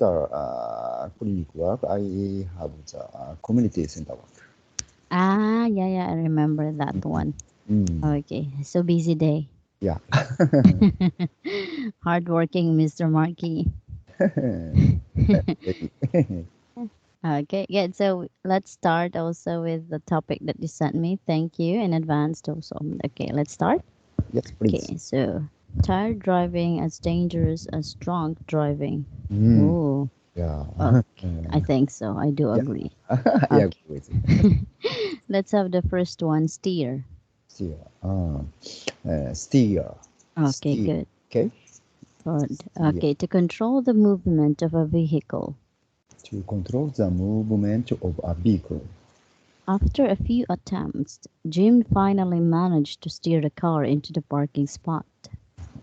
after clinic work, I have the community center work. Yeah, I remember that one. Okay, so busy day. Yeah. Hardworking Mr. Markey. Okay, good. So let's start also with the topic that you sent me. Thank you in advance also. Okay, let's start. Yes, please. Okay, so tired driving as dangerous as drunk driving. Oh, Yeah. I think so. I do agree. I agree with it. Let's have the first one, steer. Steer. Steer. Okay, Steer. good. Okay. Good. Okay, to control the movement of a vehicle. To control the movement of a vehicle. After a few attempts, Jim finally managed to steer the car into the parking spot.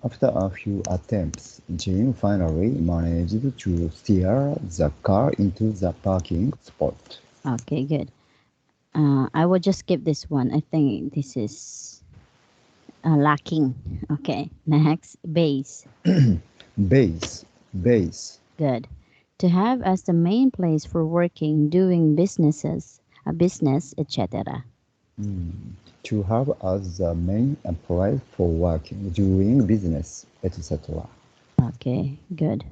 After a few attempts, Jim finally managed to steer the car into the parking spot. Okay, good. I will just skip this one. I think this is lacking. Okay, next, base. Base. Good. To have as the main place for working, doing business, etc. To have as the main place for working, doing business, etc. Okay, good.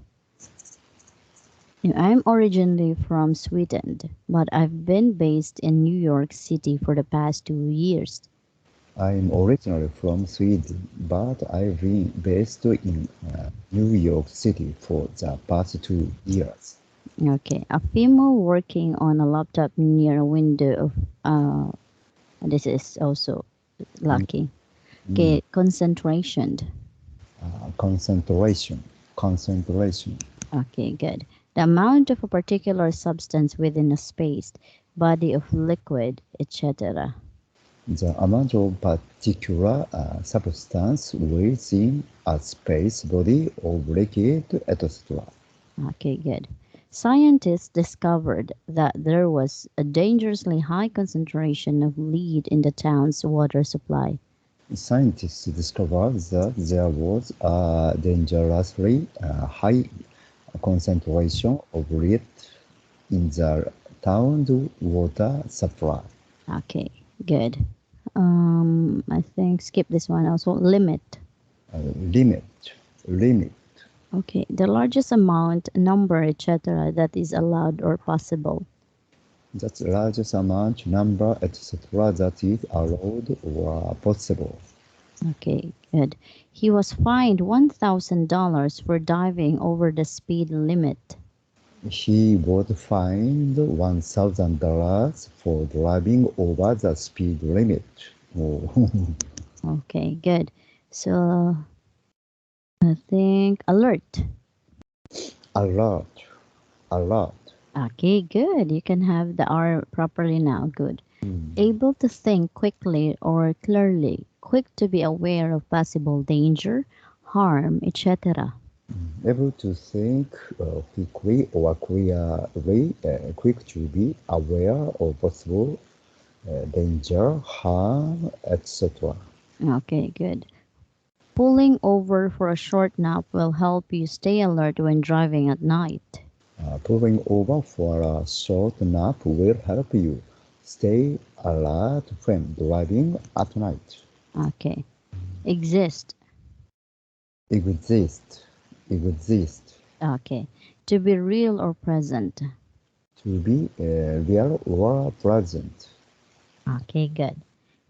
I'm originally from Sweden, but I've been based in New York City for the past 2 years. I'm originally from Sweden, but I've been based in New York City for the past 2 years. Okay, a female working on a laptop near a window of, this is also lucky. Okay, concentration. Concentration. Okay, good. The amount of a particular substance within a space, body of liquid, etc. The amount of particular substance within a space, body of liquid, etc. Okay, good. Scientists discovered that there was a dangerously high concentration of lead in the town's water supply. Scientists discovered that there was a dangerously high concentration of lead in the town's water supply. Okay, good. I think skip this one also. Limit. Limit. Okay, the largest amount, number, etc. that is allowed or possible. That's the largest amount, number, etc. that is allowed or possible. Okay, good. He was fined $1,000 for driving over the speed limit. He was fined $1,000 for driving over the speed limit. Oh. Okay, good. So, I think alert. Okay, good. You can have the R properly now. Good. Able to think quickly or clearly. Quick to be aware of possible danger, harm, etc. Able to think quickly or clearly, quick to be aware of possible danger, harm, etc. Okay, good. Pulling over for a short nap will help you stay alert when driving at night. Pulling over for a short nap will help you stay alert when driving at night. Okay. Exist. Okay. To be real or present. To be real or present. Okay, good.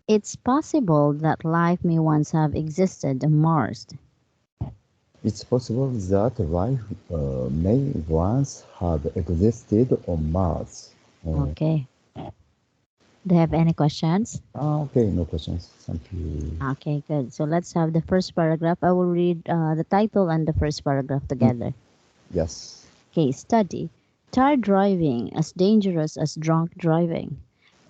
It's possible that life may once have existed on Mars. It's possible that life may once have existed on Mars. Okay. Do you have any questions? Okay, no questions. Thank you. Okay, good. So let's have the first paragraph. I will read the title and the first paragraph together. Yes. Okay, study. Tired driving as dangerous as drunk driving.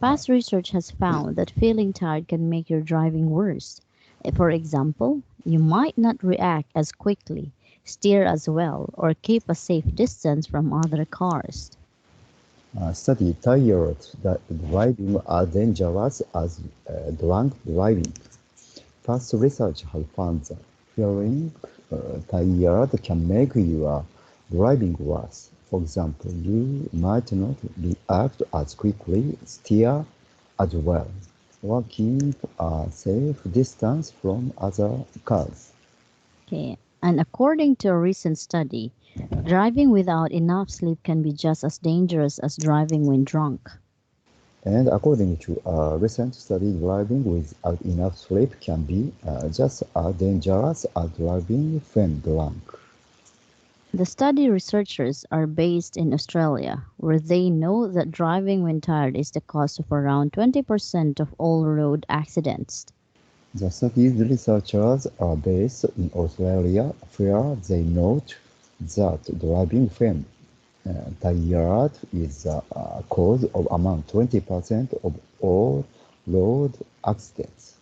Past research has found that feeling tired can make your driving worse. For example, you might not react as quickly, steer as well, or keep a safe distance from other cars. Study tired driving as dangerous as drunk driving. Past research has found that feeling tired can make your driving worse. For example, you might not react as quickly, steer as well, or keep a safe distance from other cars. Okay. And according to a recent study, driving without enough sleep can be just as dangerous as driving when drunk. And according to a recent study, driving without enough sleep can be just as dangerous as driving when drunk. The study researchers are based in Australia, where they know that driving when tired is the cause of around 20% of all road accidents. The study's researchers are based in Australia, where they note that driving when tired is the cause of among 20% of all road accidents.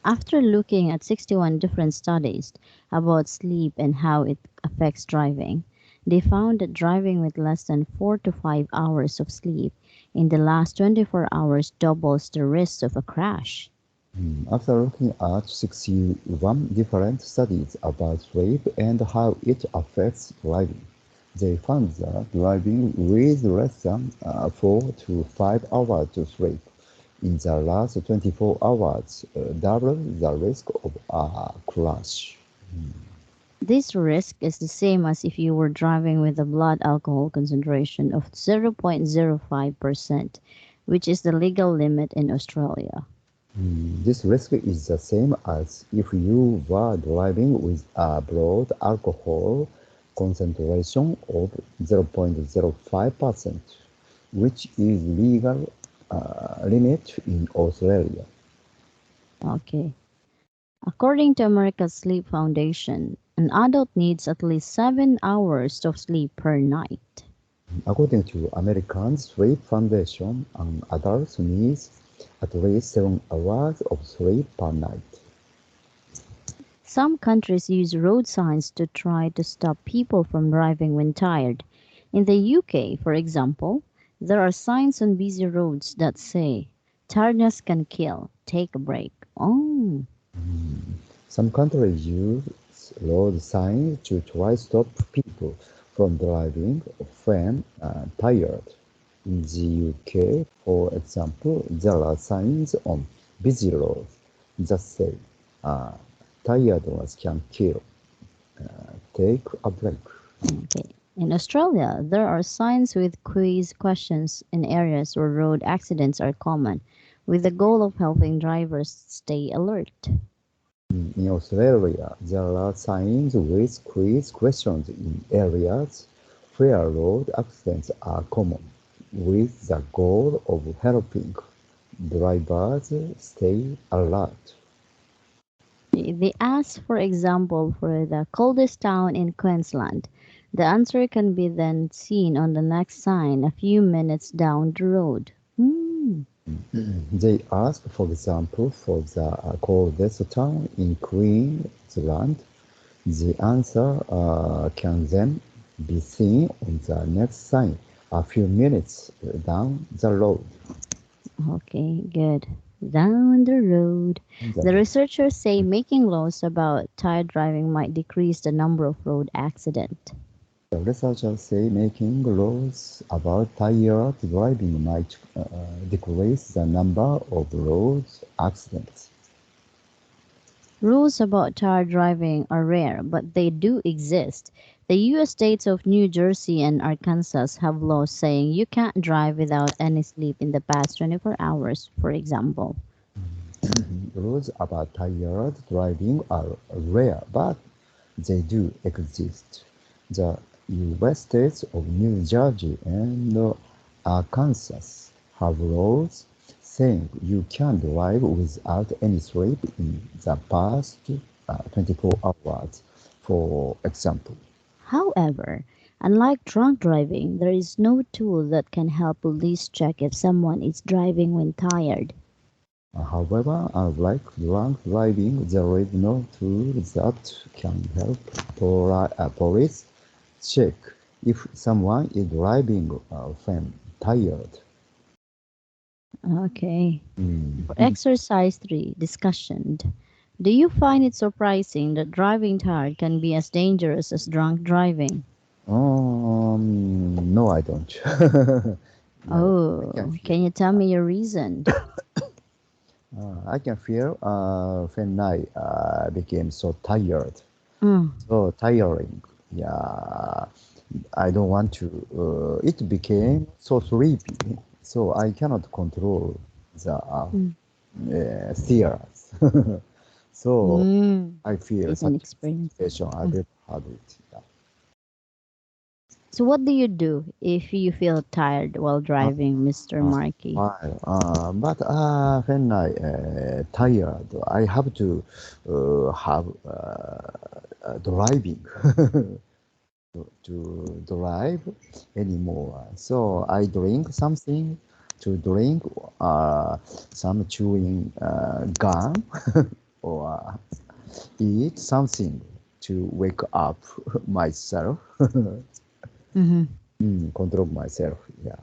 After looking at 61 different studies about sleep and how it affects driving, they found that driving with less than 4 to 5 hours of sleep in the last 24 hours doubles the risk of a crash. After looking at 61 different studies about sleep and how it affects driving, they found that driving with less than 4 to 5 hours of sleep in the last 24 hours doubles the risk of a crash. This risk is the same as if you were driving with a blood alcohol concentration of 0.05%, which is the legal limit in Australia. This risk is the same as if you were driving with a blood alcohol concentration of 0.05%, which is legal limit in Australia. Okay. According to America's Sleep Foundation, an adult needs at least 7 hours of sleep per night. According to American Sleep Foundation, an adult needs at least 7 hours of sleep per night. Some countries use road signs to try to stop people from driving when tired. In the UK, for example, there are signs on busy roads that say, "Tiredness can kill. Take a break." Oh, Some countries use road signs to try to stop people from driving when tired. In the UK, for example, there are signs on busy roads that say, tiredness can kill. Take a break. okay. In Australia, there are signs with quiz questions in areas where road accidents are common, with the goal of helping drivers stay alert. In Australia, there are signs with quiz questions in areas where road accidents are common, with the goal of helping drivers stay alert. They ask, for example, for the coldest town in Queensland. The answer can be then seen on the next sign a few minutes down the road. They ask, for example, for the coldest town in Queensland. The answer can then be seen on the next sign a few minutes down the road. Okay, good. Down the road. The The, researchers say making laws about tired driving might decrease the number of road accidents. the researchers say making laws about tired driving might decrease the number of road accidents. Rules about tired driving are rare, but they do exist. The U.S. states of New Jersey and Arkansas have laws saying you can't drive without any sleep in the past 24 hours, for example. Rules about tired driving are rare, but they do exist. The U.S. states of New Jersey and Arkansas have laws saying you can drive without any sleep in the past 24 hours, for example. However, unlike drunk driving, there is no tool that can help police check if someone is driving when tired. However, unlike drunk driving, there is no tool that can help police check if someone is driving when tired. Okay. For Mm. exercise 3, discussion. Do you find it surprising that driving tired can be as dangerous as drunk driving? No, I don't. No, I Oh, can feel. can you tell me your reason? I can feel when I became so tired, Mm, so tiring. Yeah, I don't want to. It became so sleepy, so I cannot control the mm, tears. So mm. I feel It's an such experience. situation. I Mm. never had it. Yeah. So what do you do if you feel tired while Uh, driving, Mr. uh, Markey? but when I tired, I have to have driving to drive anymore. So I drink something to drink some chewing gum or eat something to wake up myself, Mm-hmm. control myself. Yeah,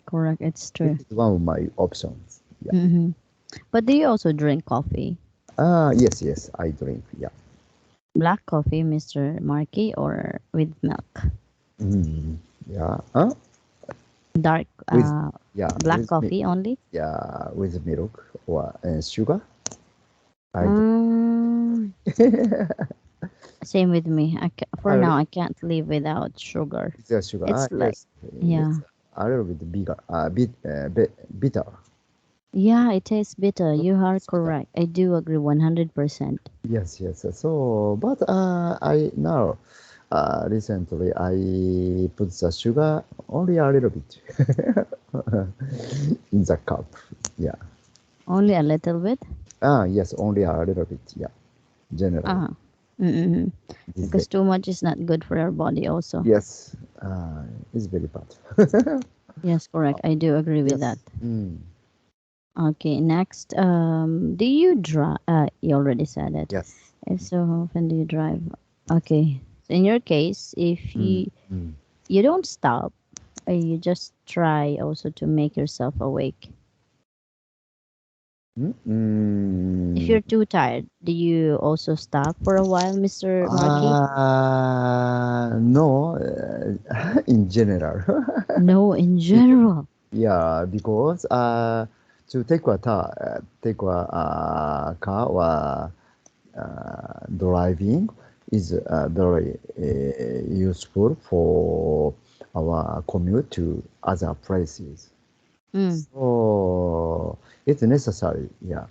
Correct, it's this true. is one of my options. Yeah. Mm-hmm. But do you also drink coffee? Yes, yes, I drink. Yeah. Black coffee, Mr. Markey, or with milk? Mm, yeah. Dark, With yeah, black coffee only? with milk or sugar. I do. Mm, same with me. For now, I can't live without sugar. It's a sugar. It's like, Yes, yeah. it's a little bit bigger, bitter. Yeah, it tastes bitter. You are It's bitter. correct. I do agree 100%. Yes, yes. So, but I now recently I put the sugar only a little bit in the cup. Yeah. Only a little bit? Yes, only a little bit. Yeah. Generally, Uh-huh. Mm-hmm. these Because days. too much is not good for our body also. Yes, it's very bad. Yes, correct. I do agree with that. Yes. Mm, Okay, next. Do you drive? You already said it. yes. If so, how often do you drive? Okay. So in your case, if Mm, you mm. you don't stop, you just try also to make yourself awake. Mm, If mm. you're too tired, do you also stop for a while, Mr. Markey? No, in general. No, in general. Yeah, because to take a car or driving is very useful for our commute to other places. Mm. So it's necessary, yeah.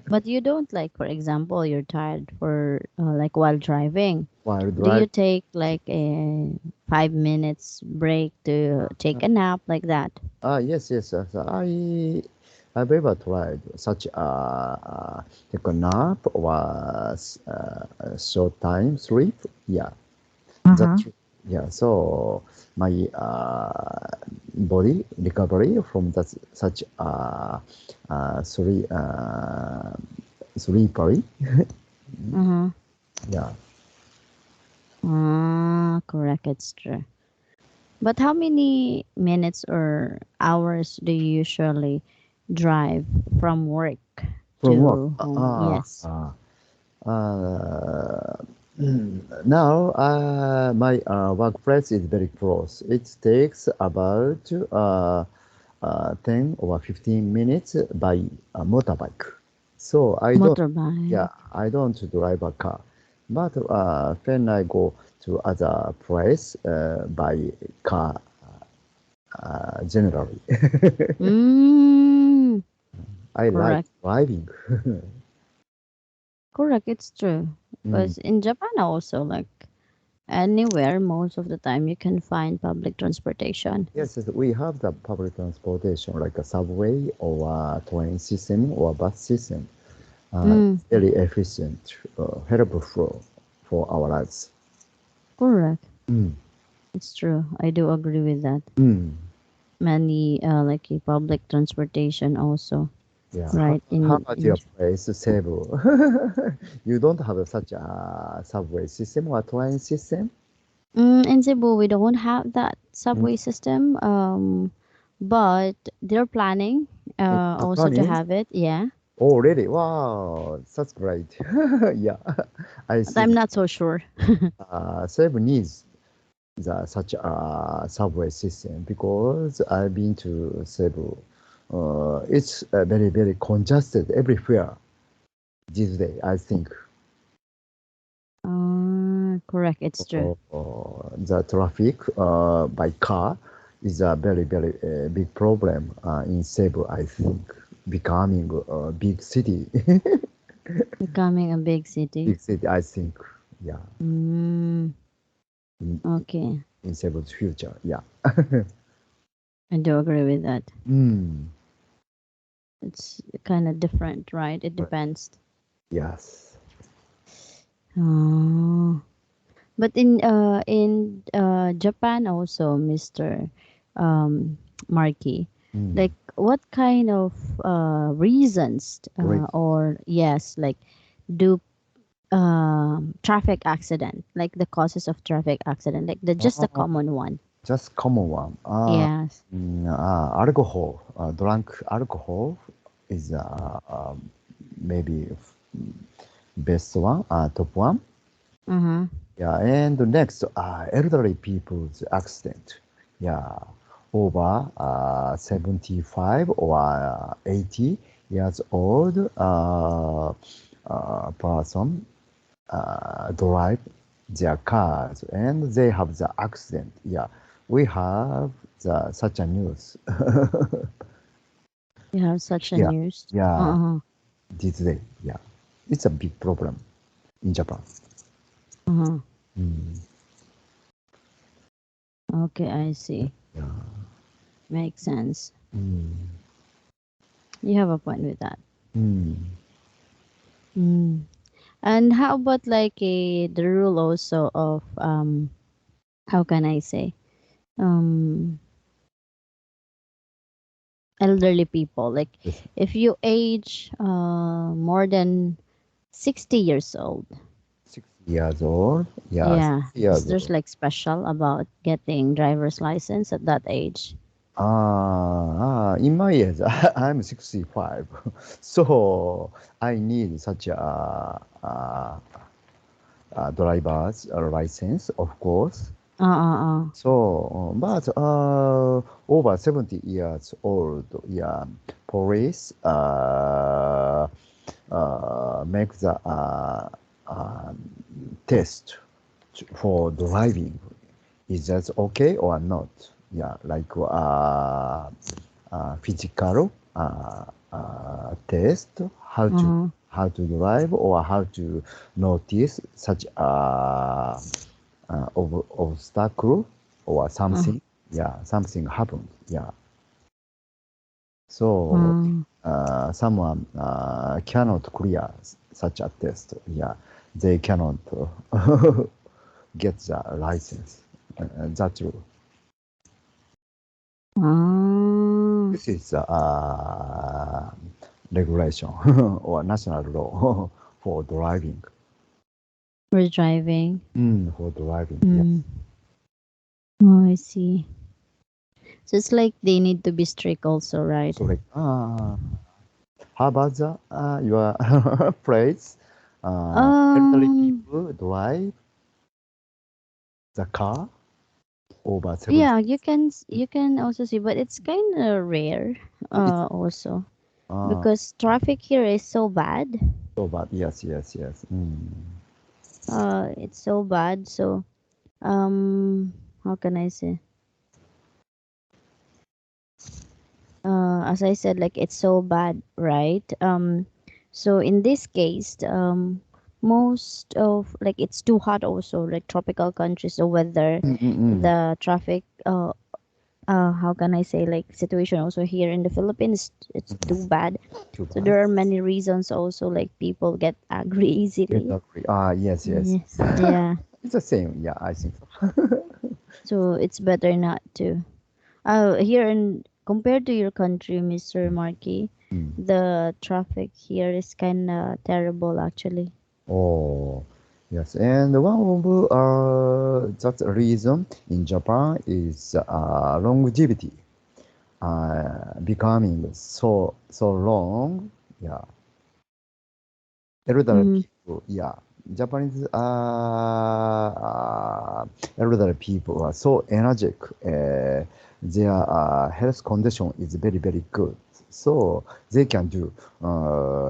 But you don't like, for example, you're tired for like while driving. While Do you driving. take like a 5 minutes break to take a nap like that? Yes, yes. I've ever tried such take a nap or a short time sleep. Yeah, Uh-huh. that's yeah. So my body recovery from that such sleepery. Uh-huh. Yeah. Ah, correct. It's true. But how many minutes or hours do you usually drive from work From what? to home? Yes. Uh, Now, my workplace is very close. It takes about 10 or 15 minutes by a motorbike. So Motorbike. I don't drive a car. But when I go to other place by car, generally, Mm, I like correct. driving. Correct. It's true. Mm. Because in Japan also, like anywhere, most of the time you can find public transportation. Yes, yes, we have the public transportation like a subway or a train system or bus system. Mm, It's very efficient, helpful for our lives. correct. Mm. It's true. I do agree with that. Mm. Many like a public transportation also, Yeah. right? How In, about in your place, Cebu? You don't have such a subway system or train system? in Cebu, we don't have that Mm. subway system. But they're planning In also to Japan, have it. Yeah. Oh, really? Wow, that's great. Yeah, I But I'm think not so sure. Cebu needs such a subway system because I've been to Cebu. It's very, very congested everywhere these days, I think. Correct, it's true. The traffic by car is a very, very big problem in Cebu, I think, becoming a big city. Becoming a big city. Big city, I think, yeah, Mm, in, okay, in Cebu's future, yeah. I do agree with that. Mm, It's kind of different, right? It right. depends. Yes. Oh. But in Japan also, Mr. Um, Marky, Mm, like what kind of reasons great. or yes, like do traffic accident, like the causes of traffic accident, like the just the Uh, common one. just common one. Yes. Alcohol, drunk alcohol is maybe best one, top one. Uh-huh. Yeah, and the next, elderly people's accident. Yeah, over 75 or 80 years old person drive their cars and they have the accident. Yeah, we have such a news. You have such a Yeah, news. yeah, Uh-huh. this day. Yeah, it's a big problem in Japan. Uh-huh. Mm, Okay, I see. yeah. Makes sense. Mm, You have a point with that. mm. Mm. And how about like the rule also of how can I say um elderly people, like Yes. if you age more than 60 years old, 6 years old. Yeah, yeah, 6 years is there's old. like special about getting driver's license at that age? In my age, I'm 65. So I need such a driver's license, of course. Uh. So, but over 70 years old, yeah, police make the uh, test for driving. Is that okay or not? Yeah, like physical test, Uh-huh. how to drive or how to notice such obstacle or Uh-huh. something. Yeah, something happened. Yeah, so Uh, someone cannot clear such a test. Yeah, they cannot get the license. That's true. uh, This is regulation or national law for driving. for driving. For driving, Mm. yes. Oh, I see. So it's like they need to be strict also, right? So like, how about the your phrase? Elderly Um, people drive the car over 70. yeah, you can also see, but it's kind of rare. It's Also uh, because traffic here is so bad. so bad. Yes, yes, yes. It's so bad. So how can I say? As I said, like it's so bad, right? So in this case, most of like it's too hot also, like tropical countries, the weather, Mm-mm-mm. the traffic. How can I say like situation also here in the Philippines? It's too bad. Too So bad. there are many reasons also like people get angry easily. Exactly. Yes, yes. Yes. Yeah. It's the same. Yeah, I think so. So it's better not to. Here in compared to your country, Mr. Markey, Mm. the traffic here is kind of terrible actually. Oh, yes. And one of that reason in Japan is longevity becoming so long. Yeah. elderly Mm, people, yeah, Japanese elderly people are so energetic. Their health condition is very, very good. So they can do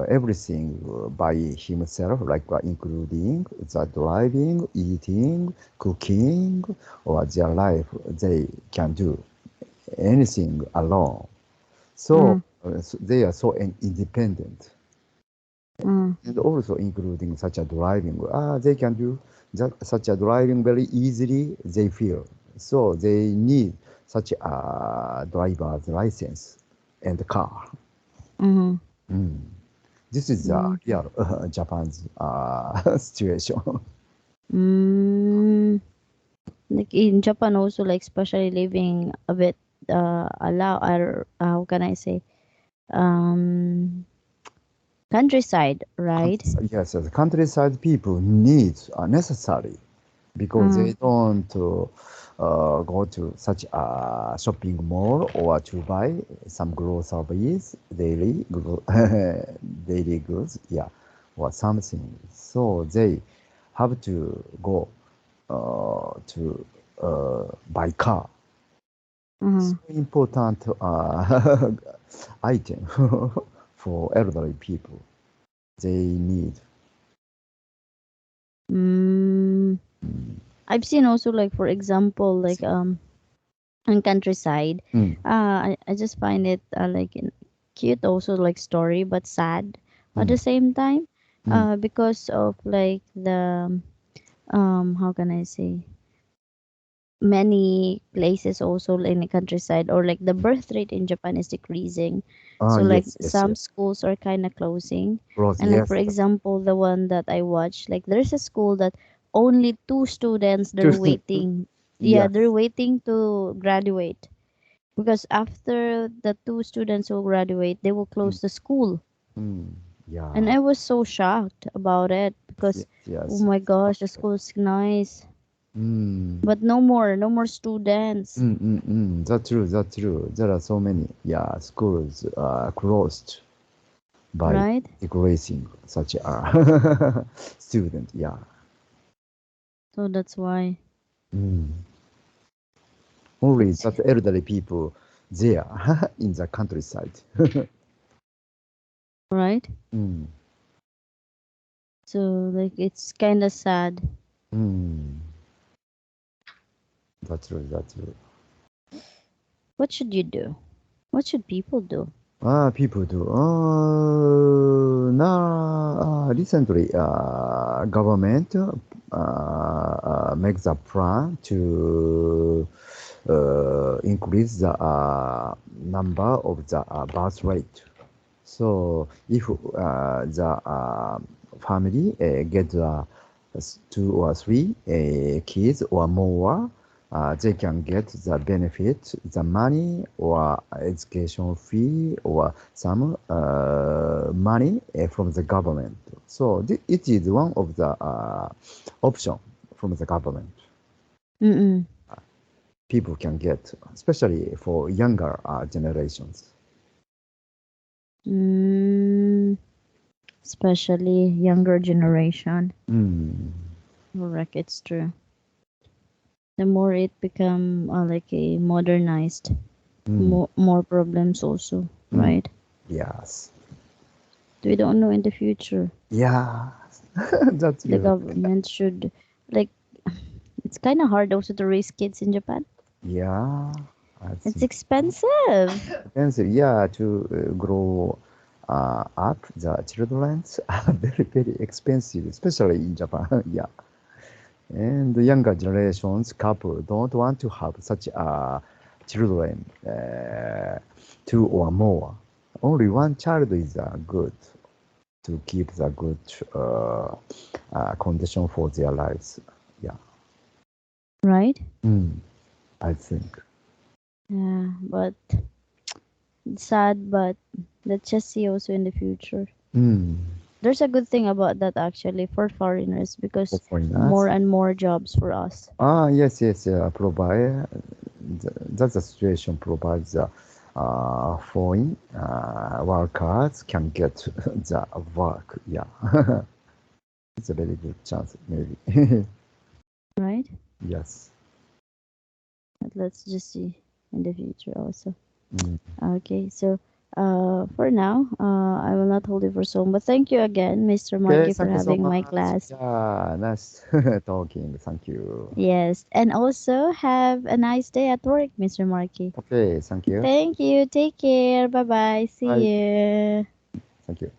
everything by himself, like including the driving, eating, cooking, or their life. They can do anything alone. So mm, they are so independent. mm, And also including such a driving. They can do such a driving very easily, they feel. So they need such a driver's license and car. mm, Mm. This is the mm, real Japan's situation. mm. Like in Japan also, like especially living a bit allow or how can I say um countryside, right? Yes, the countryside people needs are necessary because they Mm, don't go to such a shopping mall or to buy some groceries, daily goods, yeah, or something. So they have to go to buy car. So mm, important item for elderly people. They need. mm. I've seen also like for example like in countryside, Mm, I just find it cute also like story but sad at mm, the same time, mm. because of like the how can I say many places also in the countryside or like the birth rate in Japan is decreasing. So like Yes, yes, some yes. schools are kind of closing. Rose, And like for yes. example, the one that I watched, like there's a school that only two students they're waiting. Yeah, Yes. they're waiting to graduate because after the two students will graduate, they will Mm, close the school. mm, And yeah. I was so shocked about it because Yes, oh yes. my gosh, the school is nice. Mm, But no more students, That's true, that's true. There are so many, yeah, schools closed by right? decreasing such a student, yeah. So that's why Mm. Only it's that elderly people there in the countryside. right. Mm, So like it's kind of sad. mm. That's true, that's true. What should you do? What should people do? People do. Now, recently, government makes a plan to increase the number of the birth rate. So, if the family gets two or three kids or more, they can get the benefit, the money or education fee or some money from the government. So it is one of the option from the government Mm-mm. people can get, especially for younger generations. Mm, especially younger generation. Mm, Correct, it's true. The more it become like a modernized, mm, more problems also, mm. right? Yes. We don't know in the future. Yeah. That's The true. government should like it's kind of hard also to raise kids in Japan. Yeah. I It's think. expensive, Expensive, yeah, to grow up the children are very, very expensive, especially in Japan. Yeah. And the younger generations couple don't want to have such children, two or more. Only one child is good to keep the good condition for their lives. Yeah. right? Mm, I think. Yeah, but it's sad, but let's just see also in the future. Mm, There's a good thing about that actually for foreigners for because more foreigners. and more jobs for us. Yes, yes, provide. That's the situation provides the foreign workers can get the work. Yeah. it's a very good chance, maybe. right? Yes. But let's just see in the future also. Mm. Okay, so for now, I will not hold you for so long. But thank you again, Mr. Okay, Marky, for thank you so having my much. class. Yeah, nice talking. Thank you. Yes, and also have a nice day at work, Mr. Marky. Okay, thank you. Thank you. Take care. Bye bye. See Bye. you. Thank you.